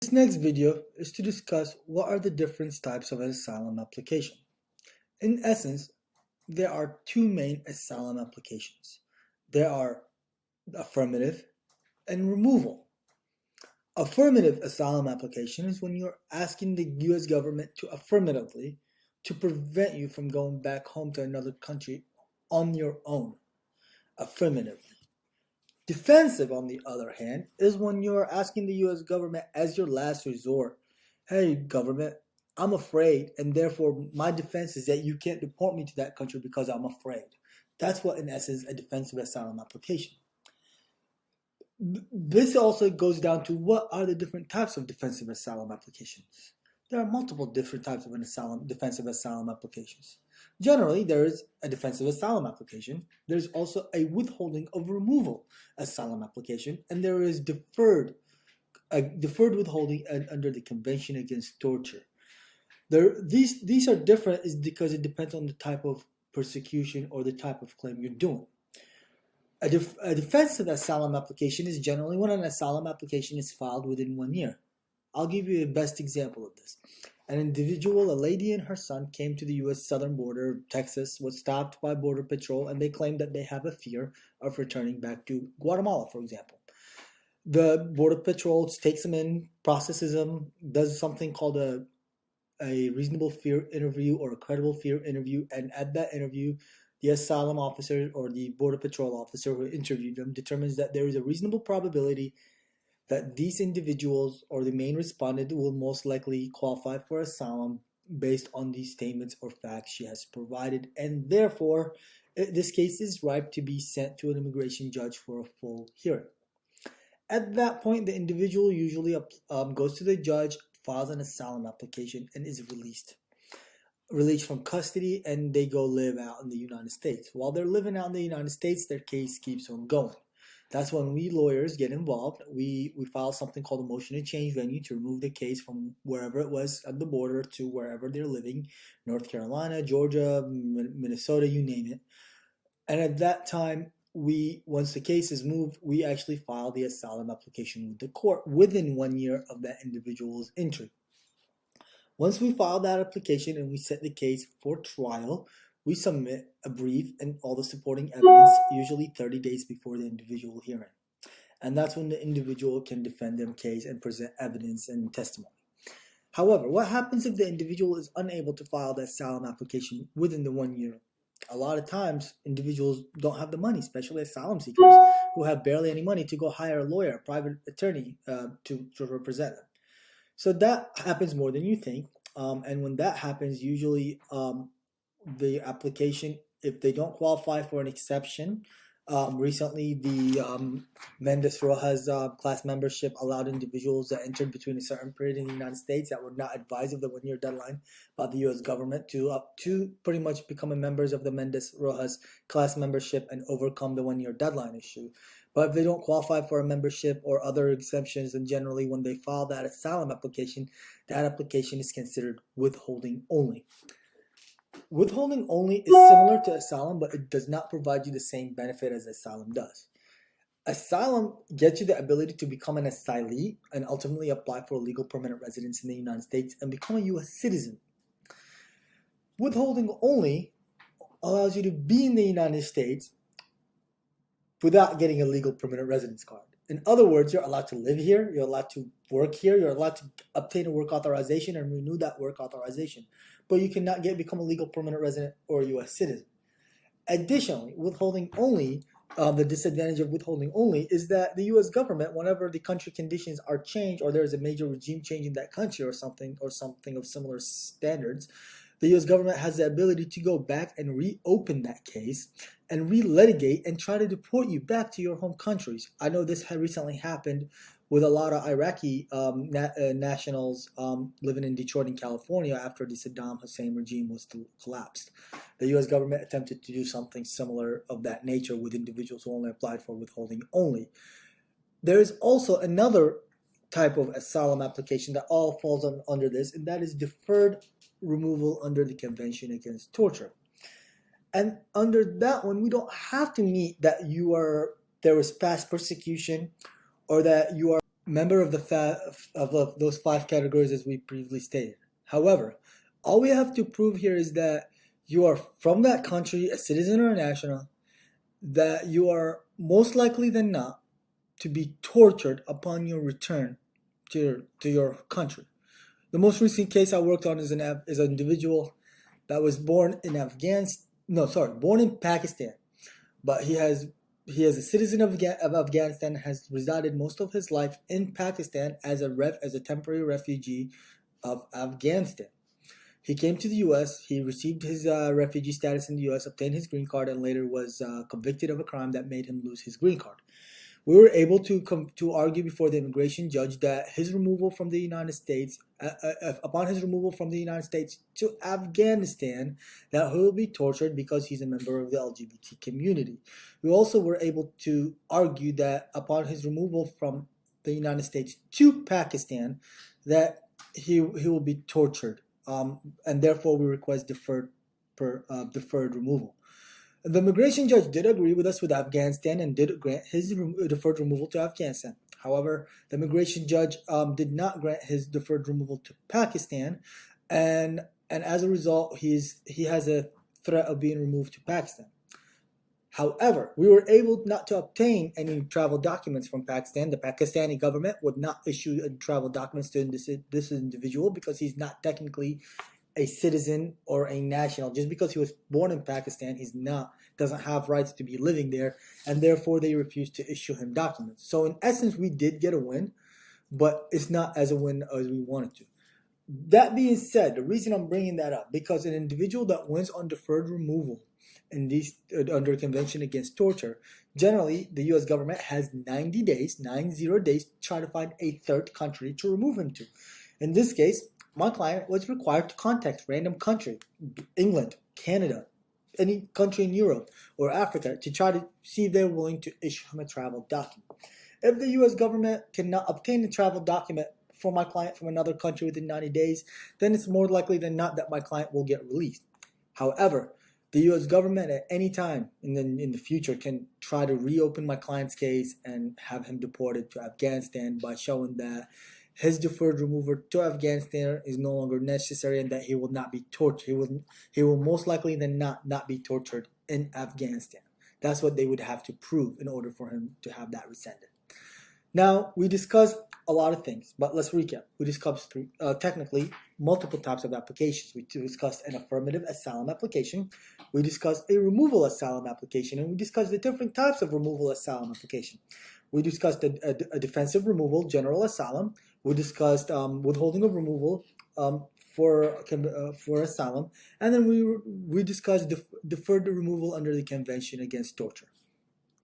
This next video is to discuss what are the different types of an asylum application. In essence, there are two main asylum applications. There are affirmative and removal. Affirmative asylum application is when you're asking the US government to affirmatively to prevent you from going back home to another country on your own, affirmatively. Defensive, on the other hand, is when you're asking the US government as your last resort, hey, government, I'm afraid, and therefore my defense is that you can't deport me to that country because I'm afraid. That's what, in essence, a defensive asylum application. This also goes down to what are the different types of defensive asylum applications. There are multiple different types of defensive asylum applications. Generally, there is a defensive asylum application. There's also a withholding of removal asylum application, and there is deferred withholding under the Convention Against Torture. These are different is because it depends on the type of persecution or the type of claim you're doing. A defensive asylum application is generally when an asylum application is filed within 1 year. I'll give you the best example of this. An individual, a lady and her son, came to the U.S. southern border, Texas, was stopped by Border Patrol, and they claimed that they have a fear of returning back to Guatemala, for example. The Border Patrol takes them in, processes them, does something called a reasonable fear interview or a credible fear interview, and at that interview, the asylum officer or the Border Patrol officer who interviewed them determines that there is a reasonable probability that these individuals or the main respondent will most likely qualify for asylum based on these statements or facts she has provided, and therefore this case is ripe to be sent to an immigration judge for a full hearing. At that point, the individual usually goes to the judge, files an asylum application, and is released from custody, and they go live out in the United States. While they're living out in the United States, their case keeps on going. That's when we lawyers get involved. We file something called a motion to change venue to remove the case from wherever it was at the border to wherever they're living, North Carolina, Georgia, Minnesota, you name it. And at that time, once the case is moved, we actually file the asylum application with the court within 1 year of that individual's entry. Once we file that application and we set the case for trial, we submit a brief and all the supporting evidence, usually 30 days before the individual hearing. And that's when the individual can defend their case and present evidence and testimony. However, what happens if the individual is unable to file the asylum application within the 1 year? A lot of times, individuals don't have the money, especially asylum seekers who have barely any money to go hire a lawyer, a private attorney to represent them. So that happens more than you think. And when that happens, usually the application, if they don't qualify for an exception, recently the Mendes-Rojas class membership allowed individuals that entered between a certain period in the United States that were not advised of the 1 year deadline by the U.S. government to pretty much become members of the Mendes-Rojas class membership and overcome the 1 year deadline issue. But if they don't qualify for a membership or other exemptions, then generally when they file that asylum application, that application is considered withholding only. Withholding only is similar to asylum, but it does not provide you the same benefit as asylum does. Asylum gets you the ability to become an asylee and ultimately apply for legal permanent residence in the United States and become a U.S. citizen. Withholding only allows you to be in the United States without getting a legal permanent residence card. In other words, you're allowed to live here, you're allowed to work here, you're allowed to obtain a work authorization and renew that work authorization, but you cannot become a legal permanent resident or a U.S. citizen. Additionally, withholding only, the disadvantage of withholding only is that the U.S. government, whenever the country conditions are changed or there is a major regime change in that country or something of similar standards, the U.S. government has the ability to go back and reopen that case and relitigate and try to deport you back to your home countries. I know this had recently happened with a lot of Iraqi nationals living in Detroit and California after the Saddam Hussein regime was collapsed. The U.S. government attempted to do something similar of that nature with individuals who only applied for withholding only. There is also another type of asylum application that all falls under this, and that is deferred removal under the Convention Against Torture. And under that one, we don't have to meet that there was past persecution or that you are member of those 5 categories as we previously stated. However, all we have to prove here is that you are from that country, a citizen or a national, that you are most likely than not to be tortured upon your return to your country. The most recent case I worked on is an individual that was born in born in Pakistan, but he is a citizen of Afghanistan, has resided most of his life in Pakistan as a temporary refugee of Afghanistan. He came to the U.S. He received his refugee status in the U.S., obtained his green card, and later was convicted of a crime that made him lose his green card. We were able to argue before the immigration judge that his removal from the United States, upon his removal from the United States to Afghanistan, that he will be tortured because he's a member of the LGBT community. We also were able to argue that upon his removal from the United States to Pakistan, that he will be tortured, and therefore we request deferred removal. The immigration judge did agree with us with Afghanistan and did grant his deferred removal to Afghanistan. However, the immigration judge did not grant his deferred removal to Pakistan, and as a result, he has a threat of being removed to Pakistan. However, we were able not to obtain any travel documents from Pakistan. The Pakistani government would not issue travel documents to this individual because he's not technically a citizen or a national. Just because he was born in Pakistan, doesn't have rights to be living there, and therefore they refused to issue him documents. So in essence, we did get a win, but it's not as a win as we wanted to. That being said, the reason I'm bringing that up, because an individual that wins on deferred removal in these under Convention Against Torture, generally the U.S. government has 90 days to try to find a third country to remove him to. In this case, my client was required to contact random country, England, Canada, any country in Europe or Africa, to try to see if they're willing to issue him a travel document. If the U.S. government cannot obtain a travel document for my client from another country within 90 days, then it's more likely than not that my client will get released. However, the U.S. government at any time in the future can try to reopen my client's case and have him deported to Afghanistan by showing that his deferred removal to Afghanistan is no longer necessary and that he will not be tortured. He will most likely than not be tortured in Afghanistan. That's what they would have to prove in order for him to have that rescinded. Now, we discussed a lot of things, but let's recap. We discussed technically multiple types of applications. We discussed an affirmative asylum application. We discussed a removal asylum application, and we discussed the different types of removal asylum application. We discussed a defensive removal, general asylum. We discussed withholding of removal for asylum, and then we discussed deferred removal under the Convention Against Torture.